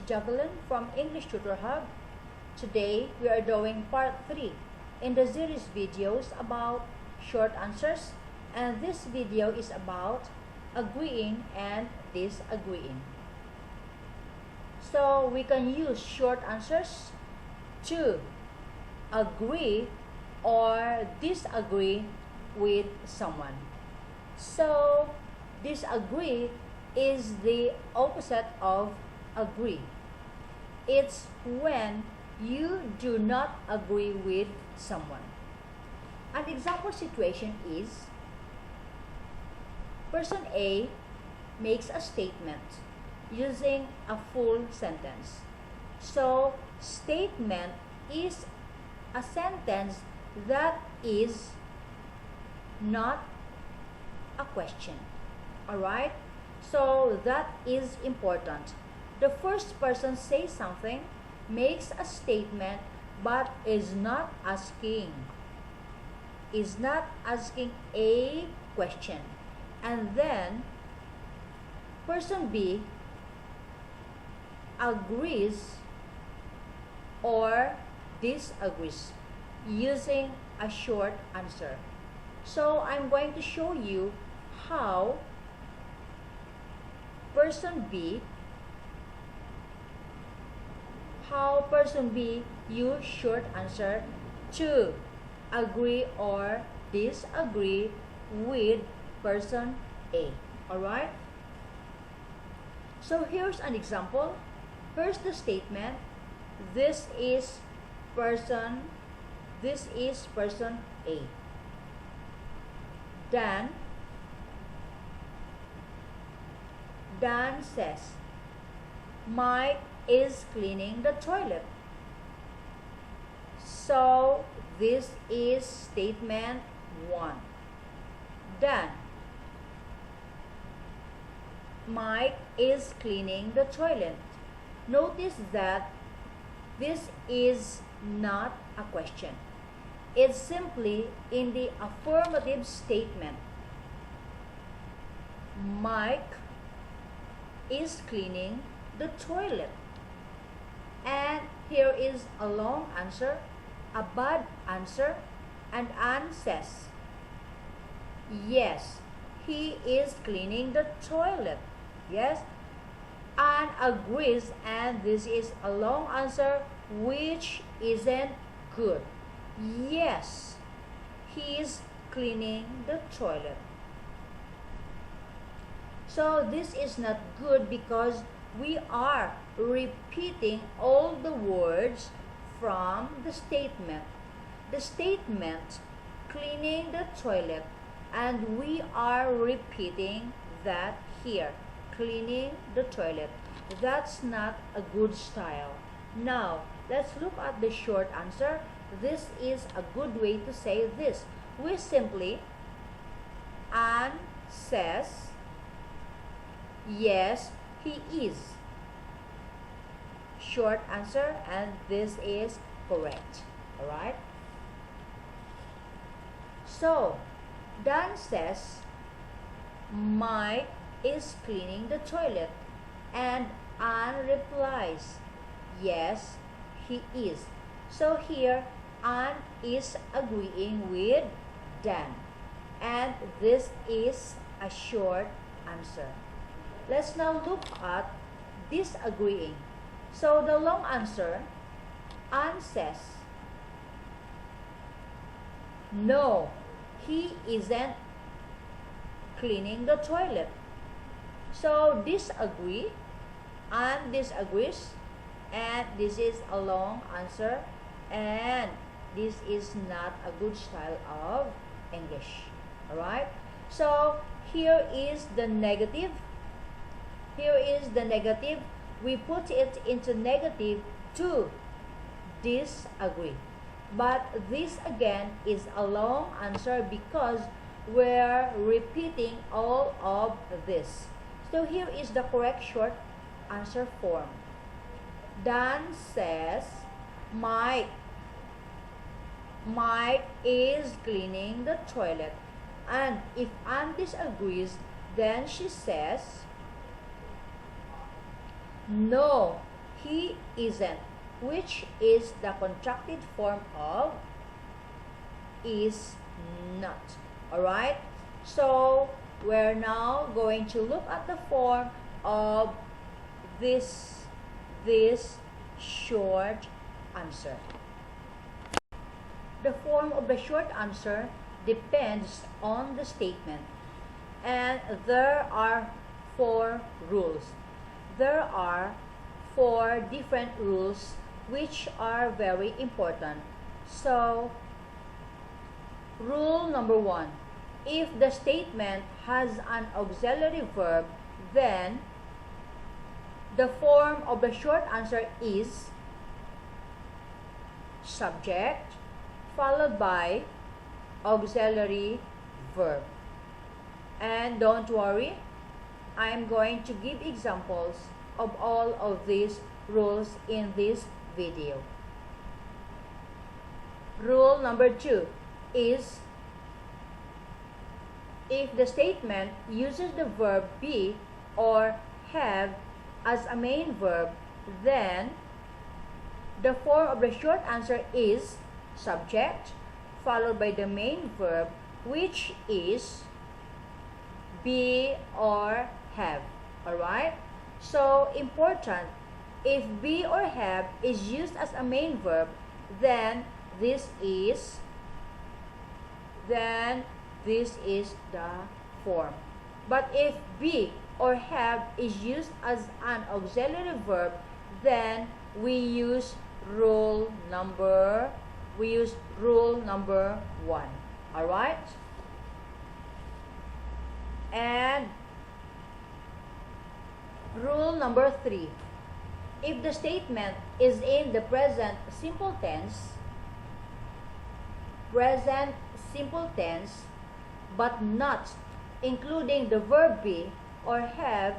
Javelin from English Tutor Hub. Today we are doing part 3 in the series videos about short answers, and this video is about agreeing and disagreeing. So we can use short answers to agree or disagree with someone. So disagree is the opposite of agree. It's when you do not agree with someone. An example situation is person A makes a statement using a full sentence. So statement is a sentence that is not a question. Alright? So that is important. The first person says something, makes a statement, but is not asking a question. And then person B agrees or disagrees using a short answer. So I'm going to show you how person B use short answer to agree or disagree with person A. Alright? So here's an example. Here's the statement. This is person A. Dan says, Mike is cleaning the toilet. So this is statement 1. Dan, Mike is cleaning the toilet. Notice that this is not a question. It's simply in the affirmative statement. Mike is cleaning the toilet. And here is a long answer, a bad answer, and Anne says, yes, he is cleaning the toilet. Yes, Anne agrees, and this is a long answer which isn't good. Yes, he is cleaning the toilet. So this is not good because we are repeating all the words from the statement. The statement, cleaning the toilet, and we are repeating that here, cleaning the toilet. That's not a good style. Now, let's look at the short answer. This is a good way to say this. We simply, Anne says, yes, he is. Short answer, and this is correct. Alright? So, Dan says, Mike is cleaning the toilet. And Anne replies, yes, he is. So here, Anne is agreeing with Dan. And this is a short answer. Let's now look at disagreeing. So the long answer, Anne says, no, he isn't cleaning the toilet. So disagree, Anne disagrees, and this is a long answer, and this is not a good style of English. Alright? So here is the negative. Here is the negative. We put it into negative to disagree. But this again is a long answer because we're repeating all of this. So here is the correct short answer form. Dan says, Mike is cleaning the toilet. And if Anne disagrees, then she says, no, he isn't, which is the contracted form of is not. Alright? So, we're now going to look at the form of this short answer. The form of the short answer depends on the statement, and there are 4 rules. There are 4 different rules which are very important. So, rule number 1, if the statement has an auxiliary verb, then the form of the short answer is subject followed by auxiliary verb. And don't worry, I'm going to give examples of all of these rules in this video. Rule number 2 is if the statement uses the verb be or have as a main verb, then the form of the short answer is subject followed by the main verb, which is be or have. Alright? So, important, if be or have is used as a main verb, then this is the form. But if be or have is used as an auxiliary verb, then we use rule number 1. Alright? And rule number 3, if the statement is in the present simple tense, but not including the verb be or have,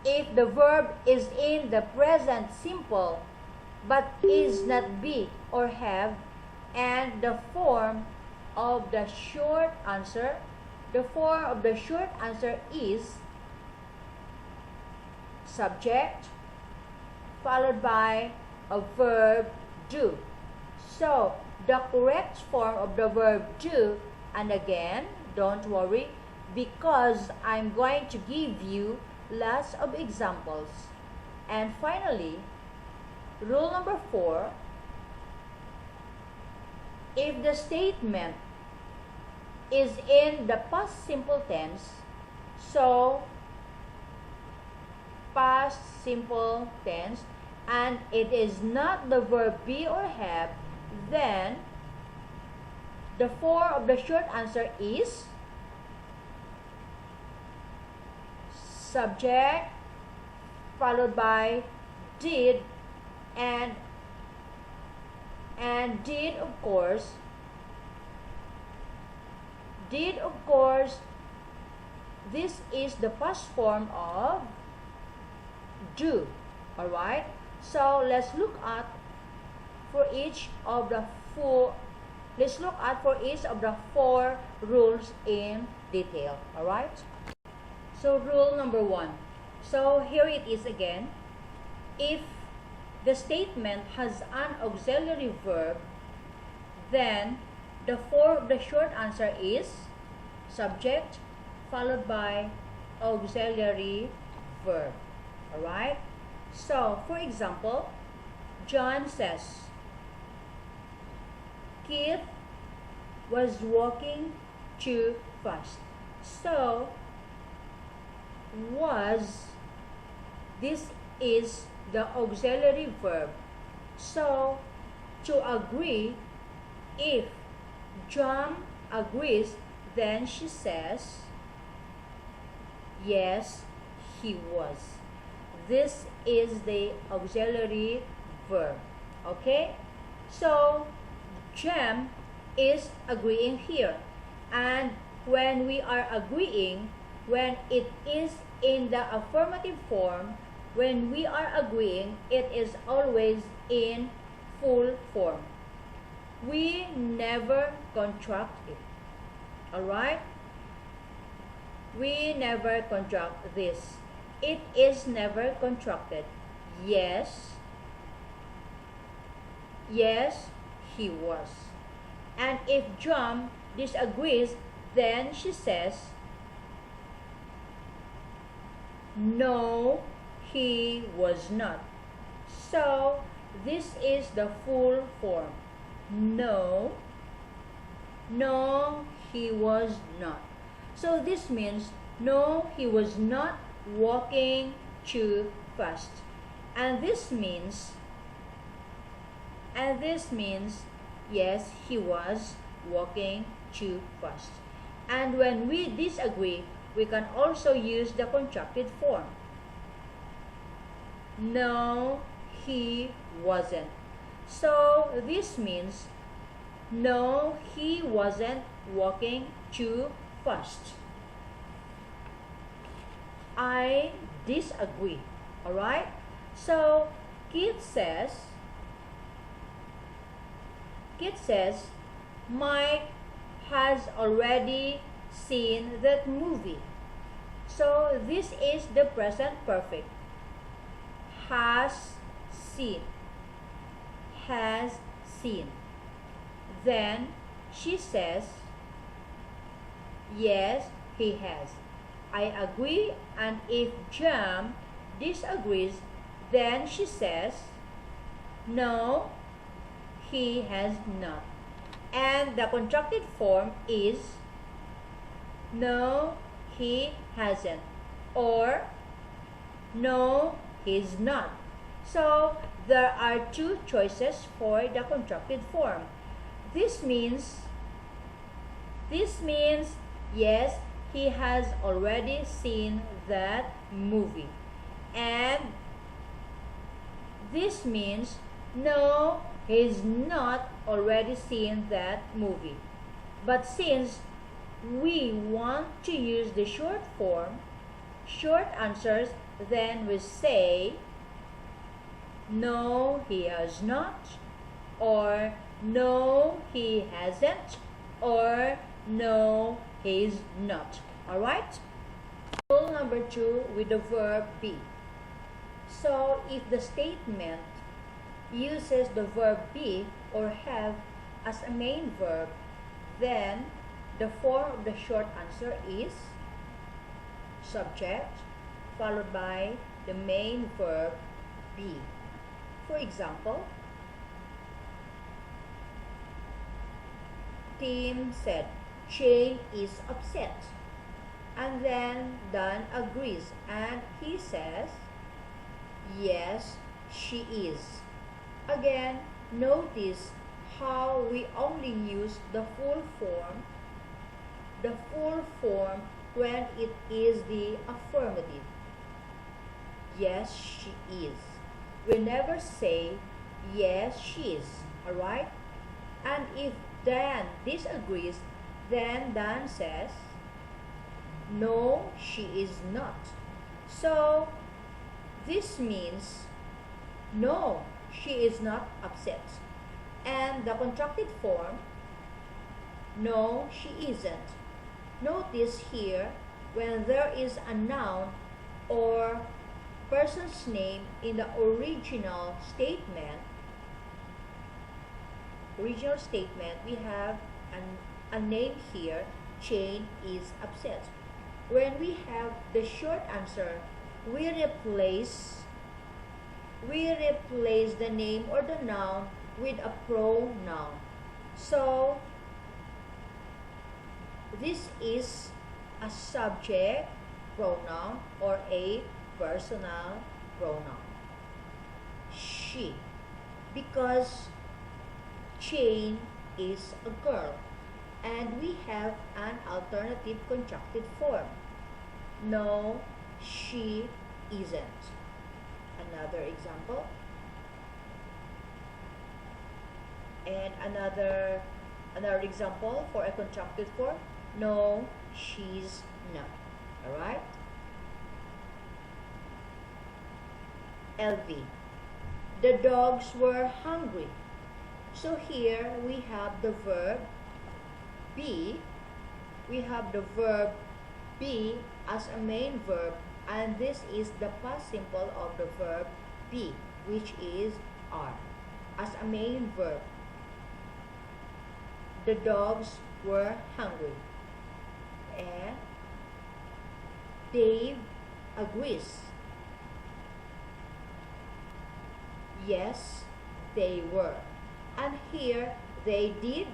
if the verb is in the present simple but is not be or have, and the form of the short answer is subject followed by a verb do. So, the correct form of the verb do, and again, don't worry, because I'm going to give you lots of examples. And finally, rule number 4, if the statement is in the past simple tense, so past simple tense, and it is not the verb be or have, then the form of the short answer is subject followed by did, and did of course, this is the past form of do. Alright? So let's look at for each of the 4 rules in detail. Alright? So rule number 1. So here it is again. If the statement has an auxiliary verb, then the form of the short answer is subject followed by auxiliary verb. Alright? So, for example, John says, Keith was walking too fast. So, this is the auxiliary verb. So, to agree, if John agrees, then she says, yes, he was. This is the auxiliary verb. Okay? So, Jem is agreeing here. And when we are agreeing, when it is in the affirmative form, when we are agreeing, it is always in full form. We never contract it. Alright? We never contract this. It is never contracted. yes, yes, he was. And if John disagrees, then she says, no, he was not. So this is the full form. No, no, he was not. So this means no, he was not walking too fast. And this means yes, he was walking too fast. And when we disagree, we can also use the contracted form. No, he wasn't. So this means no, he wasn't walking too fast. I disagree. Alright? So Kit says, Mike has already seen that movie. So this is the present perfect. Has seen. Has seen. Then she says, yes, he has. I agree, and if Jam disagrees, then she says, no, he has not. And the contracted form is, no, he hasn't, or no, he's not. So there are two choices for the contracted form. This means yes, he has already seen that movie. And this means no, he's not already seen that movie. But since we want to use the short form, short answers, then we say no, he has not, or no, he hasn't, or no, he's not. Alright? Rule number 2 with the verb be. So if the statement uses the verb be or have as a main verb, then the form of the short answer is subject followed by the main verb be. For example, Tim said, Jane is upset. And then Dan agrees and he says, yes, she is. Again, notice how we only use the full form when it is the affirmative. Yes, she is. We never say, yes, she is. Alright? And if Dan disagrees, then Dan says, no, she is not. So, this means, no, she is not upset. And the contracted form, no, she isn't. Notice here, when there is a noun or person's name in the original statement, we have a name here, Jane is upset. When we have the short answer, we replace the name or the noun with a pronoun. So this is a subject pronoun or a personal pronoun. She, because Jane is a girl. And we have an alternative contracted form. No, she isn't. Another example. And another example for a contracted form. No, she's not. Alright? LV. The dogs were hungry. So here we have the verb be. We have the verb be as a main verb, and this is the past simple of the verb be, which is are, as a main verb. The dogs were hungry. And Dave agrees. Yes, they were. And here they did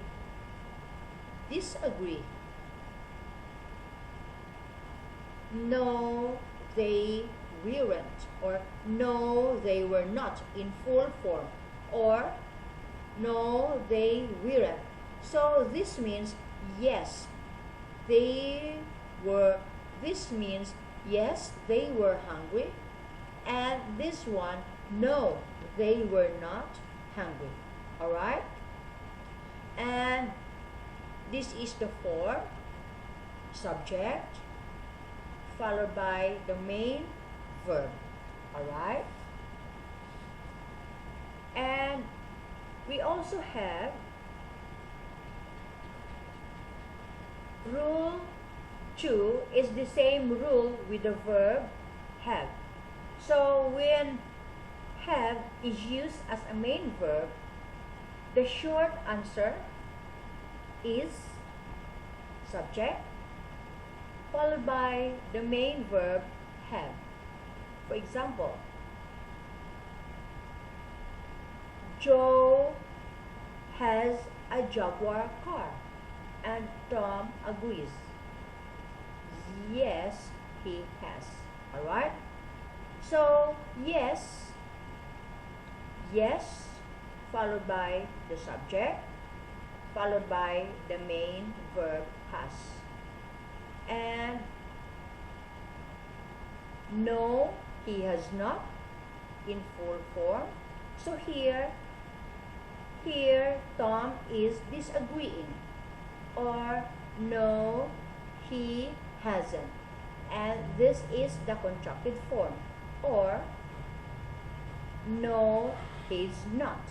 disagree. No, they weren't, or no, they were not in full form, or no, they weren't. So this means yes, they were. This means yes, they were hungry, and this one, no, they were not hungry. All right, and this is the form: subject followed by the main verb. All right, and we also have rule 2 is the same rule with the verb have. So when have is used as a main verb, the short answer is subject followed by the main verb have. For example, Joe has a Jaguar car, and Tom agrees. Yes, he has. All right. So yes, yes, followed by the subject, followed by the main verb has. And no, he has not, in full form. So here Tom is disagreeing, or no, he hasn't, and this is the constructive form, or no, he's not.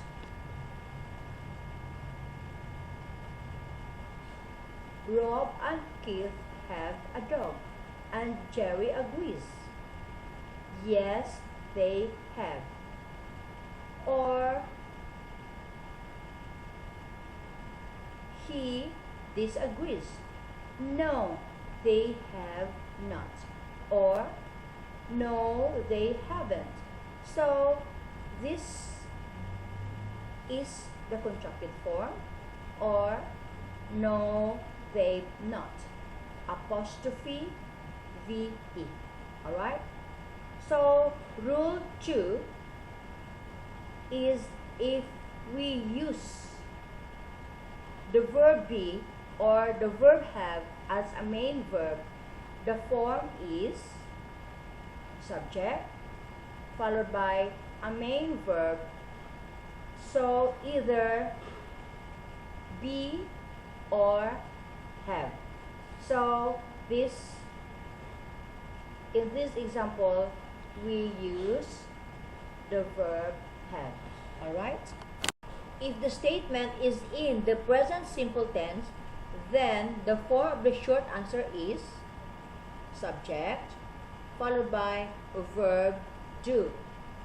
Rob and Keith have a dog, and Jerry agrees. Yes, they have. Or he disagrees. No, they have not. Or no, they haven't. So this is the constructive form, or no, they've not. Apostrophe VE. Alright? So rule 2 is if we use the verb be or the verb have as a main verb, the form is subject followed by a main verb. So either be or have. So in this example, we use the verb have. Alright? If the statement is in the present simple tense, then the form of the short answer is subject followed by a verb do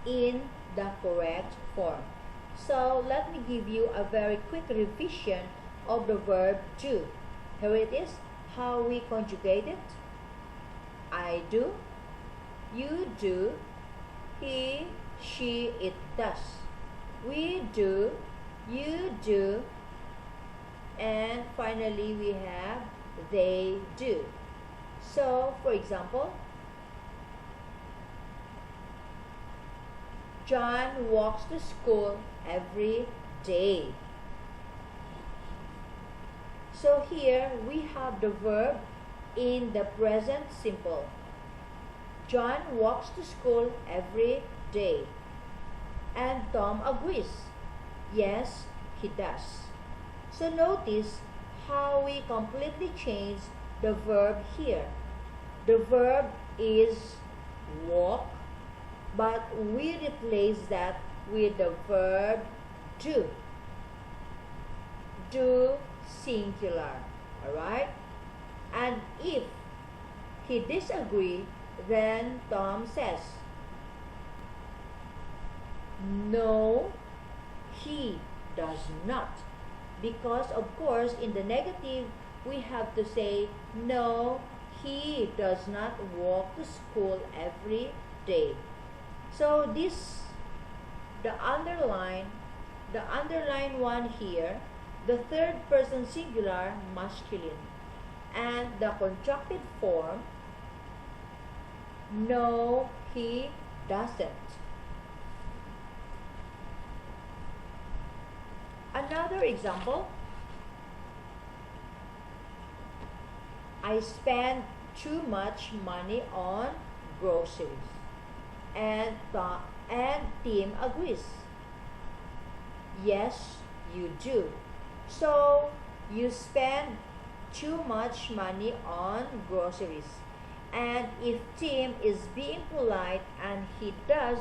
in the correct form. So let me give you a very quick revision of the verb do. Here it is, how we conjugate it. I do, you do, he, she, it does. We do, you do, and finally we have they do. So for example, John walks to school every day. So here we have the verb in the present simple. John walks to school every day. And Tom agrees. Yes, he does. So notice how we completely change the verb here. The verb is walk, but we replace that with the verb do. Do singular. Alright? And if he disagrees, then Tom says, No, he does not. Because of course in the negative we have to say no, he does not walk to school every day. So this, the underline one here, the third person singular masculine, and the contracted form, no, he doesn't. Another example, I spend too much money on groceries, and Tim agrees. Yes, you do. So you spend too much money on groceries. And if Tim is being polite and he does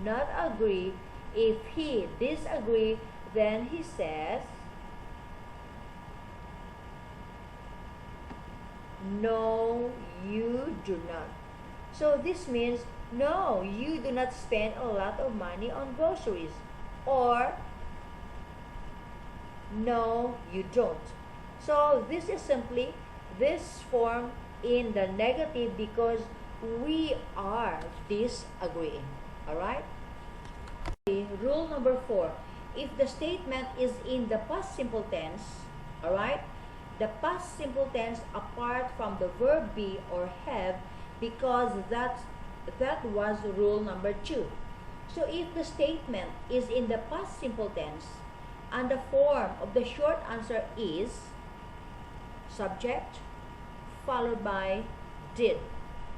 not agree, if he disagrees, then he says, no, you do not. So this means, no, you do not spend a lot of money on groceries. Or, no, you don't. So this is simply this form in the negative because we are disagreeing. Alright? Rule number 4. If the statement is in the past simple tense, alright, the past simple tense apart from the verb be or have, because that was rule number 2. So if the statement is in the past simple tense and the form of the short answer is subject followed by did.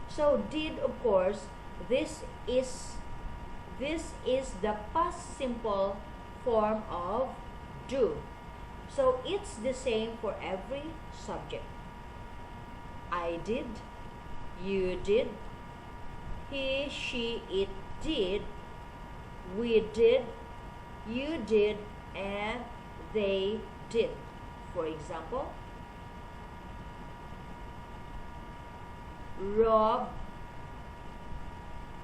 So did, of course, this is the past simple form of do. So it's the same for every subject. I did, you did, he, she, it did, we did, you did, and they did. For example, Rob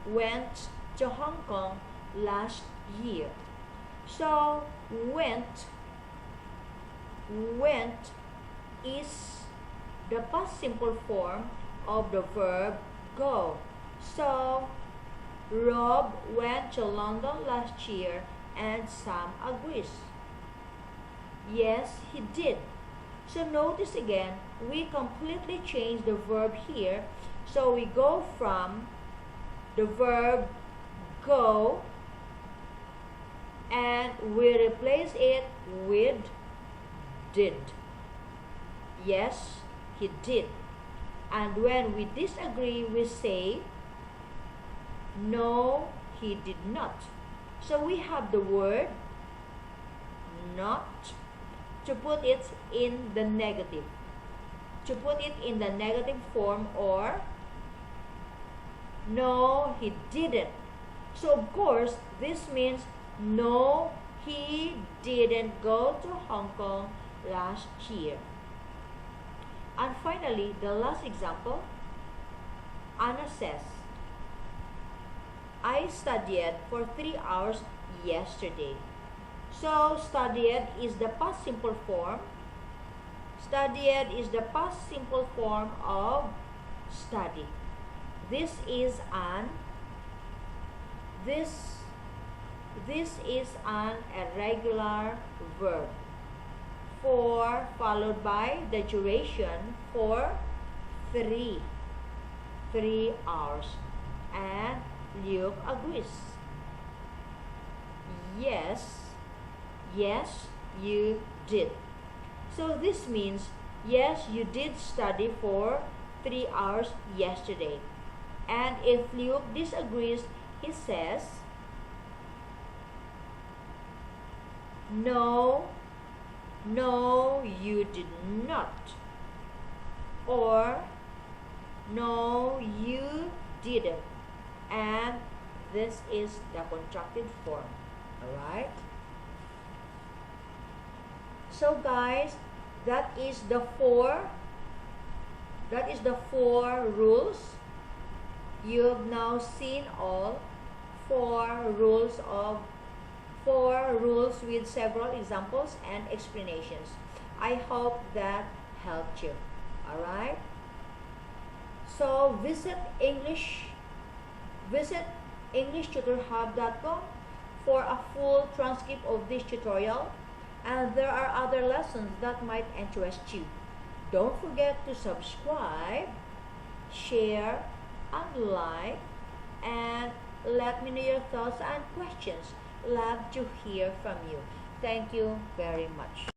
went to Hong Kong last year. So went is the past simple form of the verb go. So Rob went to London last year and Sam agrees. Yes, he did. So notice again, we completely change the verb here. So we go from the verb go and we replace it with did. Yes, he did. And when we disagree, we say no, he did not. So we have the word not to put it in the negative. To put it in the negative form, or no, he didn't. So of course, this means no, he didn't go to Hong Kong last year. And finally, the last example, Anna says, I studied for 3 hours yesterday. So studied is the past simple form. Studied is the past simple form of study. This is an irregular verb. For followed by the duration for 3 hours, and Luke agrees. Yes, you did. So this means yes, you did study for 3 hours yesterday. And if Luke disagrees, he says no, you did not. Or no, you didn't. And this is the contracted form. Alright? So guys, that is the four rules. You have now seen all 4 rules of 4 rules with several examples and explanations. I hope that helped you. Alright? So visit englishtutorhub.com for a full transcript of this tutorial, and there are other lessons that might interest you. Don't forget to subscribe, share, and like, and let me know your thoughts and questions. Love to hear from you. Thank you very much.